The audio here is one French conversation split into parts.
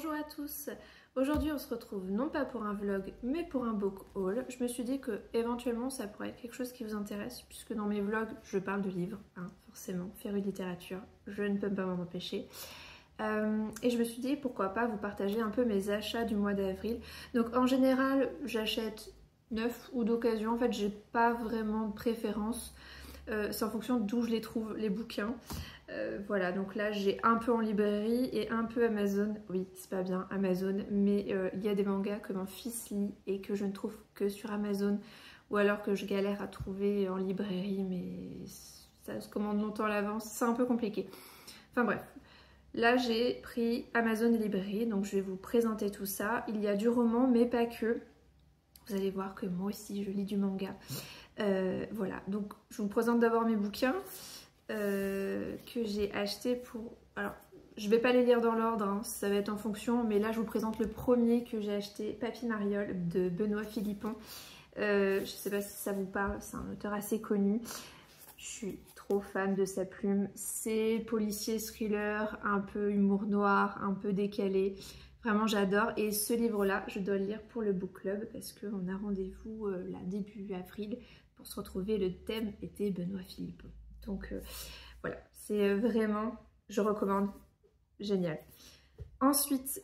Bonjour à tous, aujourd'hui on se retrouve non pas pour un vlog mais pour un book haul. Je me suis dit que éventuellement ça pourrait être quelque chose qui vous intéresse puisque dans mes vlogs je parle de livres, hein, forcément, féru de littérature, je ne peux pas m'en empêcher. Et je me suis dit pourquoi pas vous partager un peu mes achats du mois d'avril. Donc en général j'achète neuf ou d'occasion, en fait j'ai pas vraiment de préférence. C'est en fonction d'où je les trouve, les bouquins. Voilà, donc là j'ai un peu en librairie et un peu Amazon. Oui, c'est pas bien Amazon, mais il y a des mangas que mon fils lit et que je ne trouve que sur Amazon, ou alors que je galère à trouver en librairie, mais ça se commande longtemps à l'avance, c'est un peu compliqué. Enfin bref, là j'ai pris Amazon et librairie, donc je vais vous présenter tout ça. Il y a du roman, mais pas que. Vous allez voir que moi aussi je lis du manga. Voilà, donc je vous présente d'abord mes bouquins que j'ai achetés pour... Alors, je vais pas les lire dans l'ordre, hein, ça va être en fonction, mais là je vous présente le premier que j'ai acheté, Papy Mariole de Benoît Philippon. Je sais pas si ça vous parle, c'est un auteur assez connu. Je suis trop fan de sa plume. C'est policier, thriller, un peu humour noir, un peu décalé. Vraiment j'adore, et ce livre-là, je dois le lire pour le book club parce qu'on a rendez-vous là début avril pour se retrouver. Le thème était Benoît Philippon. Donc voilà, c'est vraiment, je recommande, génial. Ensuite,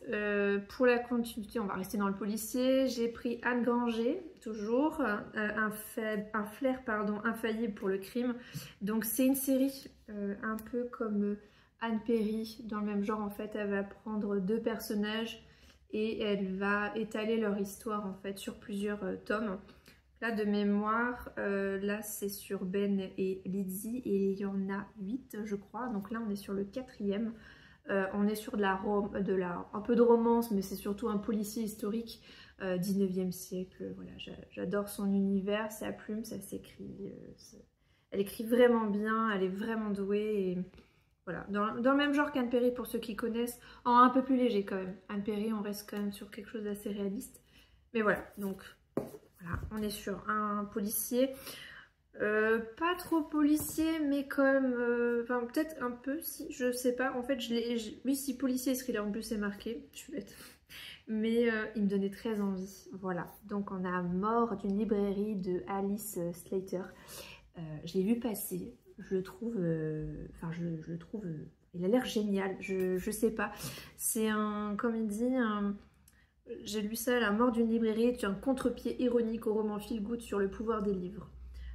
pour la continuité, on va rester dans le policier. J'ai pris Anne Granger, toujours, un flair pardon, infaillible pour le crime. Donc c'est une série un peu comme... Anne Perry, dans le même genre, en fait, elle va prendre deux personnages et elle va étaler leur histoire en fait sur plusieurs tomes. Là de mémoire, là c'est sur Ben et Lizzie et il y en a 8 je crois, donc là on est sur le 4e. On est sur un peu de romance, mais c'est surtout un policier historique 19e siècle. Voilà, j'adore son univers, sa plume, ça s'écrit, elle écrit vraiment bien, elle est vraiment douée et... Voilà, dans le même genre qu'Anne Perry pour ceux qui connaissent, en un peu plus léger quand même. Anne Perry, on reste quand même sur quelque chose d'assez réaliste. Mais voilà, donc voilà, on est sur un policier. Pas trop policier, mais comme... Enfin, peut-être un peu, si, je sais pas. En fait, oui, si policier et thriller, en plus c'est marqué, je suis bête. Mais il me donnait très envie. Voilà, donc on a Mort d'une librairie de Alice Slater. Je l'ai vu passer. Je le trouve, je le trouve, il a l'air génial, je sais pas, c'est un, comme il dit, j'ai lu ça, La mort d'une librairie est un contre-pied ironique au roman feel-good sur le pouvoir des livres.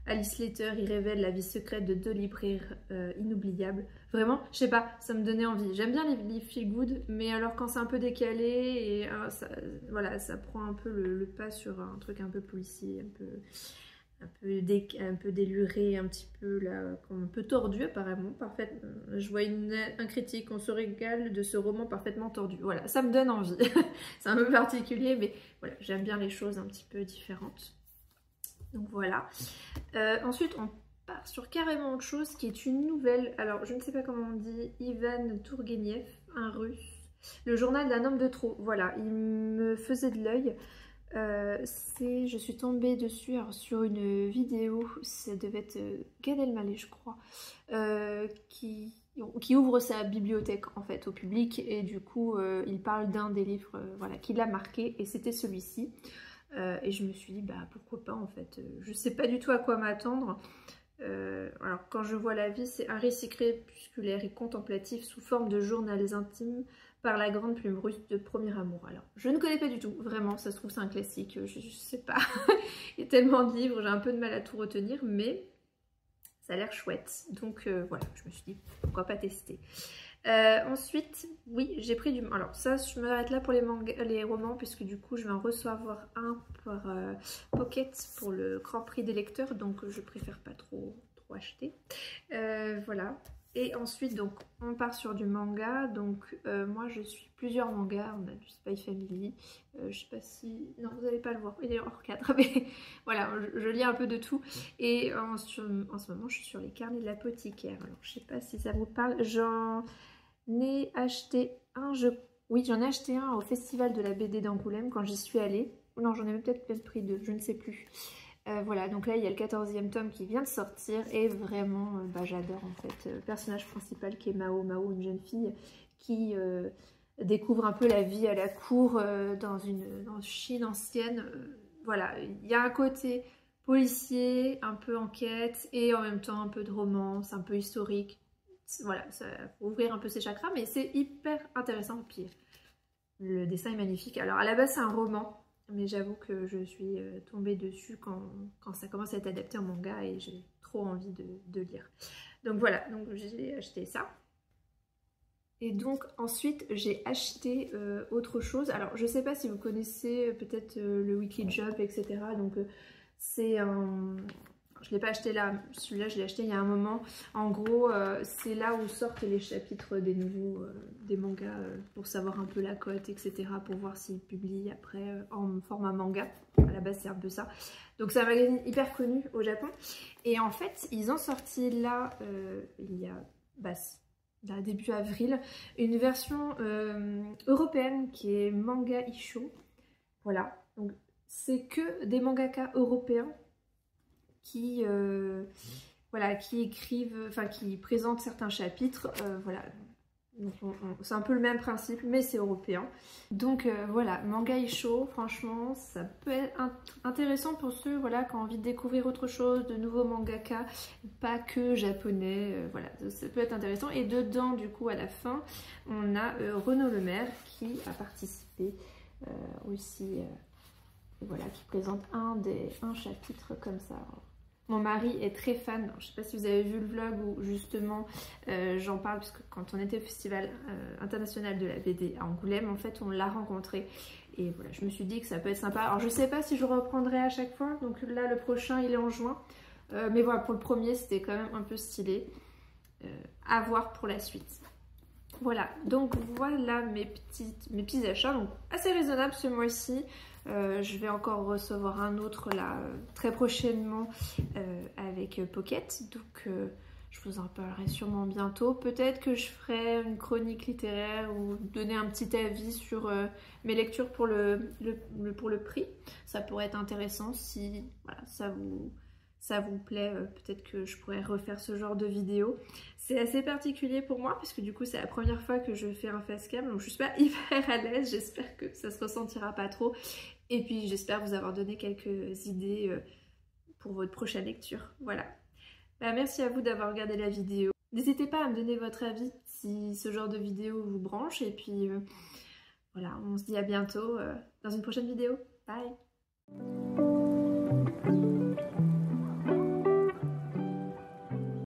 Alice Slater y révèle la vie secrète de deux libraires inoubliables. Vraiment, je sais pas, ça me donnait envie. J'aime bien les livres feel-good, mais alors quand c'est un peu décalé, et voilà, ça prend un peu le pas sur un truc un peu policier, un peu déluré, un petit peu là, un peu tordu apparemment, parfait. Je vois un critique, on se régale de ce roman parfaitement tordu. Voilà, ça me donne envie. C'est un peu particulier, mais voilà, j'aime bien les choses un petit peu différentes. Donc voilà. Ensuite, on part sur carrément autre chose qui est une nouvelle. Alors, je ne sais pas comment on dit, Ivan Tourgueniev, un russe. Le journal d'un homme de trop. Voilà, il me faisait de l'œil. Je suis tombée dessus alors, sur une vidéo, ça devait être Gad Elmaleh je crois, qui ouvre sa bibliothèque en fait au public et du coup il parle d'un des livres voilà, qui l'a marqué et c'était celui-ci. Et je me suis dit bah pourquoi pas en fait, je sais pas du tout à quoi m'attendre. Alors quand je vois la vie, c'est un récit crépusculaire et contemplatif sous forme de journaux intimes par la grande plume russe de Premier Amour. Alors je ne connais pas du tout, vraiment, ça se trouve c'est un classique, je sais pas. Il y a tellement de livres, j'ai un peu de mal à tout retenir, mais ça a l'air chouette. Donc voilà, je me suis dit pourquoi pas tester. Ensuite, oui, j'ai pris du... Alors ça, je m'arrête là pour les romans, puisque du coup, je vais en recevoir un par Pocket pour le Grand Prix des lecteurs, donc je préfère pas trop acheter. Voilà. Et ensuite, donc, on part sur du manga. Donc, moi, je suis plusieurs mangas. On a du Spy Family. Je sais pas si... Non, vous n'allez pas le voir. Il est hors cadre. Mais voilà, je lis un peu de tout. Et en ce moment, je suis sur les carnets de l'apothicaire. Alors, je sais pas si ça vous parle. J'en ai acheté un. Oui, j'en ai acheté un au Festival de la BD d'Angoulême quand j'y suis allée. Non, j'en ai peut-être pris deux. Je ne sais plus. Voilà, donc là il y a le 14e tome qui vient de sortir et vraiment j'adore en fait le personnage principal qui est Mao, une jeune fille qui découvre un peu la vie à la cour dans Chine ancienne. Voilà, il y a un côté policier, un peu enquête et en même temps un peu de romance, un peu historique. Voilà, ça faut ouvrir un peu ses chakras, mais c'est hyper intéressant. Puis le dessin est magnifique. Alors à la base c'est un roman, mais j'avoue que je suis tombée dessus quand ça commence à être adapté en manga et j'ai trop envie de lire. Donc voilà, donc j'ai acheté ça. Et donc ensuite j'ai acheté autre chose. Alors je sais pas si vous connaissez peut-être le Weekly Jump, etc. Donc c'est un... Je ne l'ai pas acheté là, celui-là je l'ai acheté il y a un moment. En gros c'est là où sortent les chapitres des nouveaux des mangas pour savoir un peu la cote, etc. Pour voir s'ils publient après en format manga. À la base c'est un peu ça. Donc c'est un magazine hyper connu au Japon. Et en fait ils ont sorti là il y a... début avril, une version européenne qui est Manga Isho. Voilà, donc c'est que des mangaka européens qui, voilà, qui écrivent, enfin qui présentent certains chapitres. Voilà, c'est un peu le même principe, mais c'est européen. Donc voilà, Manga Isho, franchement, ça peut être intéressant pour ceux voilà, qui ont envie de découvrir autre chose, de nouveaux mangaka, pas que japonais. Voilà, ça peut être intéressant. Et dedans, du coup, à la fin, on a Renaud Lemaire qui a participé aussi, voilà, qui présente un chapitre comme ça. Mon mari est très fan, je ne sais pas si vous avez vu le vlog où justement j'en parle, parce que quand on était au Festival international de la BD à Angoulême, en fait on l'a rencontré. Et voilà, je me suis dit que ça peut être sympa. Alors je ne sais pas si je reprendrai à chaque fois, donc là le prochain il est en juin. Mais voilà, pour le premier c'était quand même un peu stylé. À voir pour la suite. Voilà, donc voilà mes petits achats, donc assez raisonnables ce mois-ci. Je vais encore recevoir un autre là très prochainement avec Pocket, donc je vous en parlerai sûrement bientôt. Peut-être que je ferai une chronique littéraire ou donner un petit avis sur mes lectures pour pour le prix. Ça pourrait être intéressant si voilà, ça vous plaît, peut-être que je pourrais refaire ce genre de vidéo. C'est assez particulier pour moi parce que du coup c'est la première fois que je fais un facecam, donc je suis pas hyper à l'aise, j'espère que ça se ressentira pas trop. Et puis j'espère vous avoir donné quelques idées pour votre prochaine lecture. Voilà. Bah, merci à vous d'avoir regardé la vidéo. N'hésitez pas à me donner votre avis si ce genre de vidéo vous branche. Et puis voilà, on se dit à bientôt dans une prochaine vidéo. Bye!